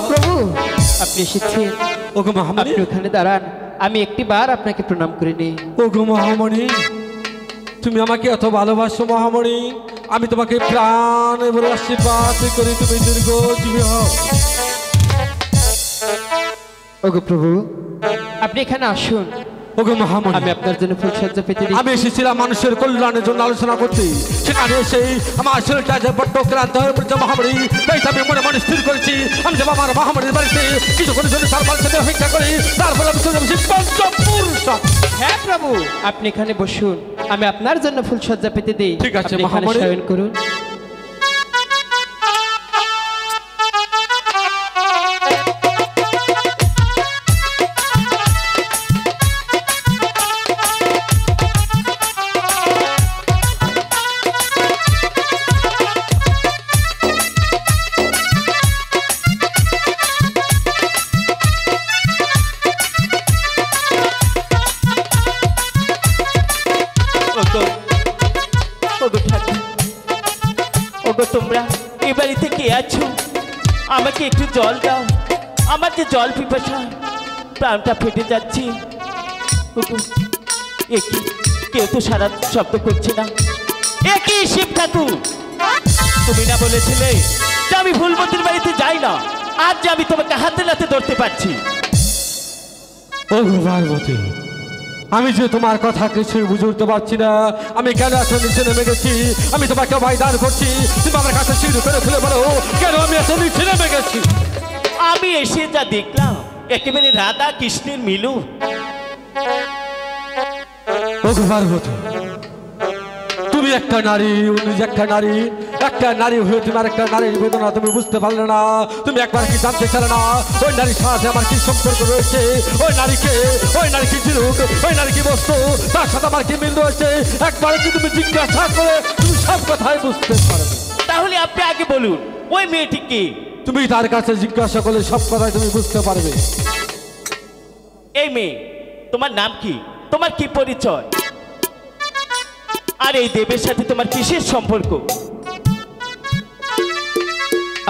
প্রভু আপনি এসেছেন। ওগো মহামণি, আপনি ওখানে দাঁড়ান, আমি একটি বার আপনাকে প্রণাম করে নিই। ওগো মহামণি, তুমি আমাকে এত ভালোবাসো মহামণি, আমি তোমাকে প্রাণ এবং আশীর্বাদ করি, তুমি দীর্ঘজীবী হও। ওগো প্রভু আপনি এখানে আসুন। ওগো মহামণি, আমি আপনার জন্য ফুলসজ্জা পেতে দিই। আমি এসেছিলাম মানুষের কল্যাণের জন্য আলোচনা করতে, সেখানে এসে আমার শরীরটা যে বড্ড ক্লান্ত হয়ে পড়ছে মহামণি, তাই আমি মনে মনে স্থির করেছি আমি যাব আমার মহামণির বাড়িতে কিছুক্ষণের জন্য তার বাড়িতে অপেক্ষা করি, তারপর আমি চলে যাবো পঞ্চপুর। হ্যাঁ প্রভু আপনি এখানে বসুন, আমি আপনার জন্য ফুলসজ্জা পেতে দিই। ঠিক আছে আপনি এখানে মহামণি। শয়ন করুন। ওগো তোমরা এ বাড়িতে কে আছো? আমাকে একটু জল দাও, আমার যে জল পিপাসা, প্রাণটা ফেটে যাচ্ছে। ওগো একি কেউ তো সারা শব্দ করছে না। একই শিব ঠাকুর, তুমি না বলেছিলে যে আমি ফুলমতির বাড়িতে যাই না, আজ যে আমি তোমাকে হাতে নাতে ধরতে পারছি। ওগো পার্বতী, আমি যে তোমার কথা কিছু বুঝতে পারছি না, আমি কেন এত নিচে নেমে গেছি? আমি তোমাকে ভাইদান করছি, তুমি আমার কাছে সিঁড়ি করে খুলে বলো কেন আমি এত নিচে নেমে গেছি? আমি এসে যা দেখলাম একেবারে রাধা কৃষ্ণের মিলু। ওগো পার্বতী, তুমি একটা নারী, উনি একটা নারী, একটা নারী হয়ে তুমি আর একটা নারীর বেদনা তুমি বুঝতে পারলে না। তুমি একবার কি জানতে চালে না ওই নারীর সাথে আমার কি সম্পর্ক রয়েছে? ওই নারী কি জিনিস, ওই নারী কি বস্তু, তার সাথে আমার কি মিল রয়েছে? একবার কি তুমি জিজ্ঞাসা করে তুমি সব কথাই বুঝতে পারবে। তাহলে আপনি আগে বলুন ওই মেয়েটি কে? তুমি তার কাছে জিজ্ঞাসা করলে সব কথাই তুমি বুঝতে পারবে। এই মেয়ে, তোমার নাম কি? তোমার কি পরিচয়? আর এই দেবের সাথে তোমার কিসের সম্পর্ক?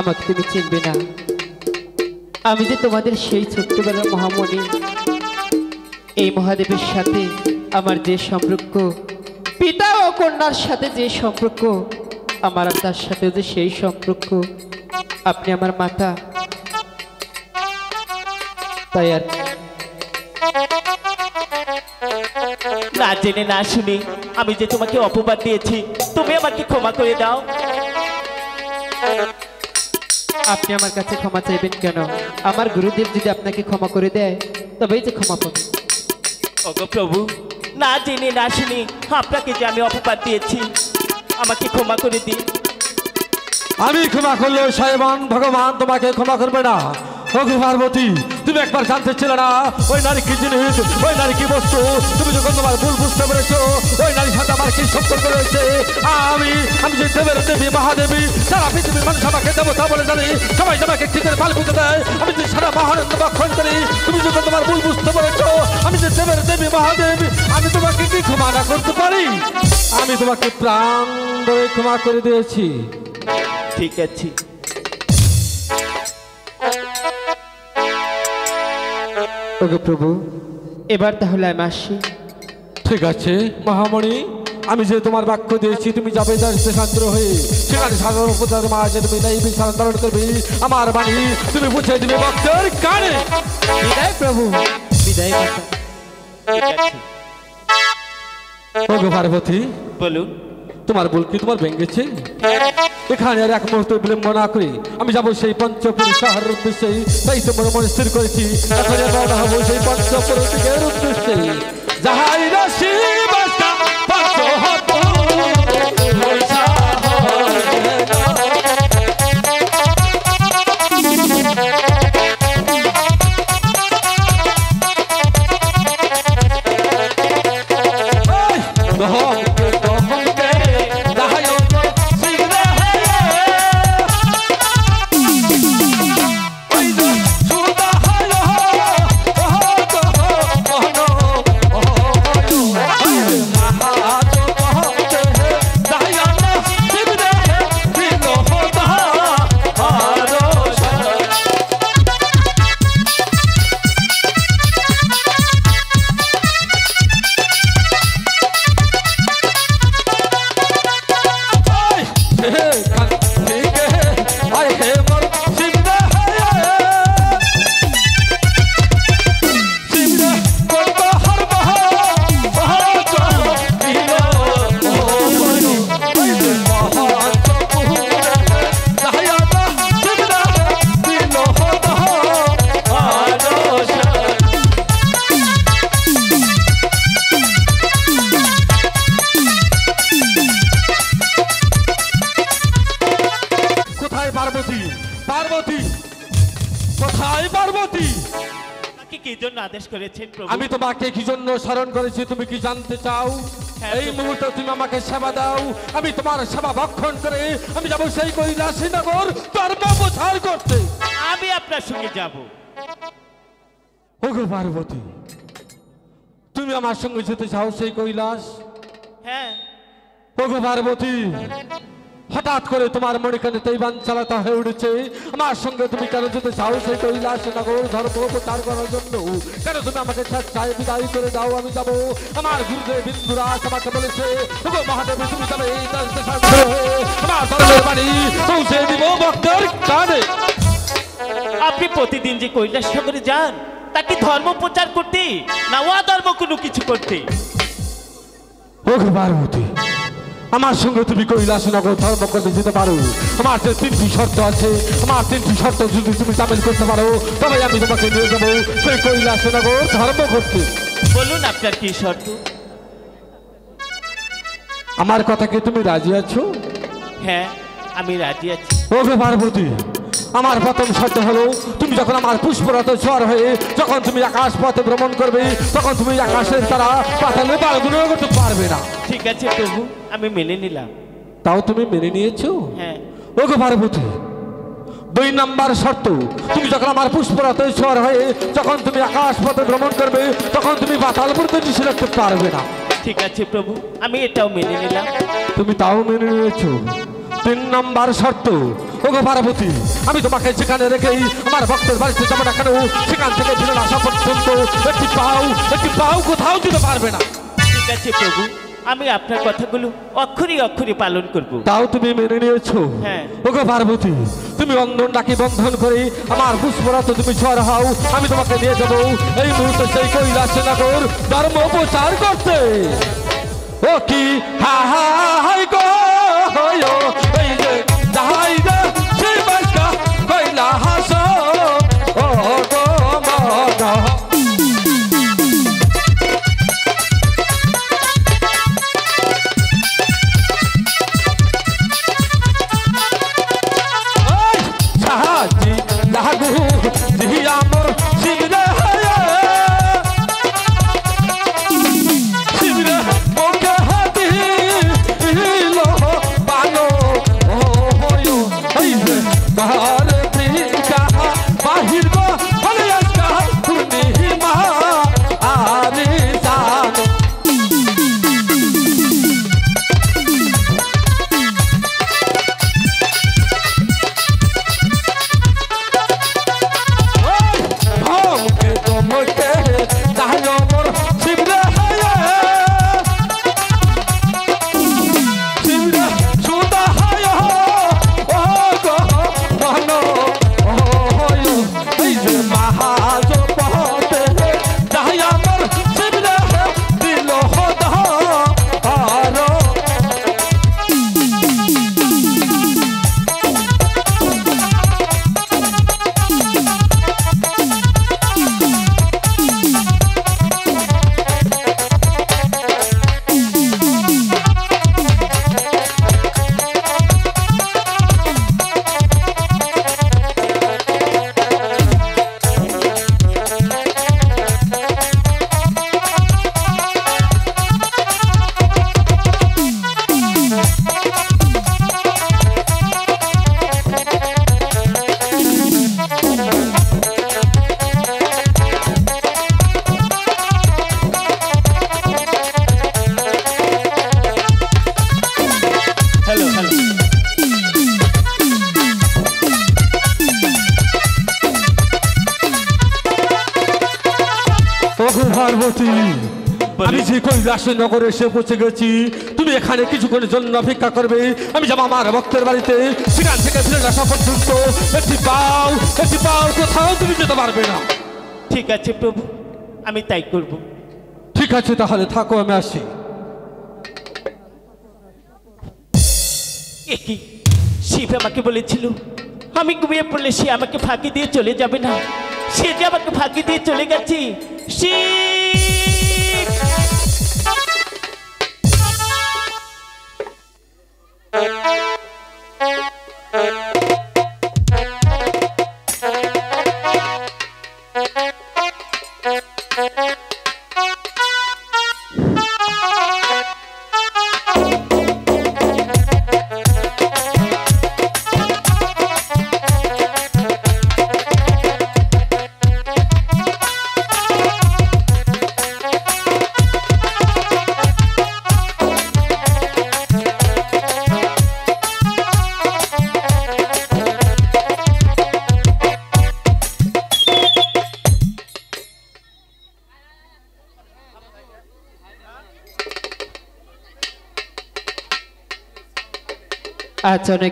আমাকে তুমি চিনবে না, আমি যে তোমাদের সেই ছোট্টবেলার মহামণি। এই মহাদেবের সাথে আমার যে সম্পর্ক, পিতা ও কন্যার সাথে যে সম্পর্ক, আমার আর তার সাথে যে সেই সম্পর্ক। আপনি আমার মাতা, তাই আর না জেনে না শুনে আমি যে তোমাকে অপবাদ দিয়েছি, তুমি আমাকে ক্ষমা করে দাও। আপনি আমার কাছে ক্ষমা চাইবেন কেন? আমার গুরুদেব যদি আপনাকে ক্ষমা করে দেয় তবেই যে ক্ষমা পাবেন। ওগো প্রভু, না জেনে না শুনে আপনাকে যে আমি অপবাদ দিয়েছি, আমাকে ক্ষমা করে দিন। আমি ক্ষমা করলেও স্বয়ং ভগবান তোমাকে ক্ষমা করবে না। ওগো পার্বতী, তুমি একবার জানতে ছিলে না ওই নারী কি জিনিস, ওই নারী কি বস্তু? তুমি যখন তোমার ভুল বুঝতে পেরেছো ওই নারীর সাথে আমার কি সম্পর্ক রয়েছে? আমি যে দেবের দেবী মহাদেবী, সারা পৃথিবীর মানুষ আমাকে দেবতা বলে জানি, সবাই আমাকে ঠিকের পাল বুঝতে দেয়, আমি যে সারা মহানন্দ বক্ষণ করি। তুমি যখন তোমার ভুল বুঝতে পেরেছো আমি যে দেবের দেবী মহাদেবী, আমি তোমাকে কি ক্ষমা না করতে পারি? আমি তোমাকে প্রাণ ধরে ক্ষমা করে দিয়েছি। ঠিক আছে, ওগো প্রভু, এবার তাহলে আমি আসি। ঠিক আছে মহামণি, আমি যে তোমার বাক্য দিয়েছি তুমি যাবে শান্ত হয়ে সেখানে সাধারণ মাঝে তুমি নেই বিছানা ধারণ করবি। আমার বাণী তুমি বুঝে দিবে ভক্তের কানে। বিদায় প্রভু, বিদায় মাতা। ঠিক আছে। ওগো পার্বতী, বলুন তোমার ভুল কি তোমার ভেঙেছে? এখানে আর এক মুহূর্তে বিলম্ব না করি আমি যাবো সেই পঞ্চপুর শহরের উদ্দেশ্যে, তাই তো মনে মনে স্থির করেছি এখন রওনা হবো সেই পঞ্চপুর দিকের উদ্দেশ্যে। যাহাই রাশি বাসা পঞ্চপুর পার্বতী কোথায় পার্বতী আমাকে কি জন্য আদেশ করেছেন প্রভু? আমি তোমাকে কি জন্য স্মরণ করেছি তুমি কি জানতে চাও? হ্যাঁ, এই মুহূর্তে তুমি আমাকে সেবা দাও, আমি তোমার সেবা ভক্ষণ করে আমি যাবো সেই কৈলাসী নগর ধর্ম প্রচার করতে। আমি আপনার সঙ্গে যাব। ওগো পার্বতী, তুমি আমার সঙ্গে যেতে চাও সেই কৈলাস? হ্যাঁ। ওগো পার্বতী, হঠাৎ করে তোমার মনে তৈবান চালাতে হয়ে উঠেছে, আমার সঙ্গে তুমি কেন যেতে চাও সেই কৈলাস নগর ধর্ম প্রচার করার জন্য? কেন তুমি আমাকে স্বেচ্ছায় বিদায় করে দাও, আমি যাবো। আমার গুরুদেব বিন্দুরাজ আমাকে বলেছে, ওগো মহাদেব তুমি যাবে এই আমার ধর্মের বাণী পৌঁছে দিব ভক্তের কানে। আপনি প্রতিদিন যে কৈলাস নগরে যান তাকে ধর্ম প্রচার করতে না অধর্ম কোনো কিছু করতে? ওগো পার্বতী, আমার সঙ্গে তুমি কৈলাস নগর ধর্ম করতে যেতে পারো। আমার যে 3টি শর্ত আছে, আমার 3টি শর্ত যদি তুমি সামিল করতে পারো তবে আমি তোমাকে নিয়ে যাবো সেই কৈলাস নগর ধর্ম করতে। বলুন আপনার কি শর্ত? আমার কথা কি তুমি রাজি আছো? হ্যাঁ, আমি রাজি আছি। ওগো পার্বতী, আমার প্রথম শর্ত হলো তুমি যখন আমার পুষ্পরথ ঝড় হয়ে যখন তুমি আকাশ পথে ভ্রমণ করবে তখন তুমি আকাশের তারা পাতালে বালগুলো করতে পারবে না। ঠিক আছে প্রভু, আমি মেনে নিলাম। তাও তুমি মেনে নিয়েছো? হ্যাঁ। ওগো পার্বতী, 2 নম্বর শর্ত, তুমি যখন আমার পুষ্পরথে ঝড় হয়ে যখন তুমি আকাশ পথে ভ্রমণ করবে তখন তুমি পাতাল পড়তে নিষেধ রাখতে পারবে না। ঠিক আছে প্রভু, আমি এটাও মেনে নিলাম। তুমি তাও মেনে নিয়েছো। 3 নম্বর শর্ত, ওগো পার্বতী, আমি তোমাকে যেখানে রেখেই আমার ভক্তের বাড়িতে যাবো না কেন সেখান থেকে ফিরে আসা পর্যন্ত একটি পাও কোথাও দিতে পারবে না। ঠিক আছে প্রভু, আমি আপনার কথাগুলো অক্ষরে অক্ষরে পালন করব। তাও তুমি মেনে নিয়েছো? হ্যাঁ। ওগো পার্বতী, তুমি বন্ধনটাকে বন্ধন করে আমার পুষ্পরথ তুমি ঝড় হও, আমি তোমাকে নিয়ে যাবো এই মুহূর্তে সেই কৈলাস নগর ধর্ম প্রচার করতে। ও কি হা হা হাই গো এই যে যাই রে সেই বাসকা কৈলাস ও গো মন। সাহায্য লাগু দিহিয়া মোর শিবরে শিবরে ওকে হাতি ইলো বানো ও হয়ো এই যে বাহার প্রিকা বাহির গো বলে আজকা পূর্ণিমা আরে জানো। পার্বতী, আমি যে কৈলাস নগরে এসে পৌঁছে গেছি, তুমি এখানে কিছুক্ষণের জন্য অপেক্ষা করবে। আমি যাবো আমার ভক্তের বাড়িতে, সেখান থেকে ফিরে আসা পর্যন্ত একটি পাও কোথাও তুমি যেতে পারবে না। ঠিক আছে প্রভু, আমি তাই করব। ঠিক আছে তাহলে থাকো, আমি আসি। একই শিব আমাকে বলেছিল আমি ঘুমিয়ে পড়লে সে আমাকে ফাঁকি দিয়ে চলে যাবে না, সে যে আমাকে ফাঁকি দিয়ে চলে গেছে। শিব আজ অনেক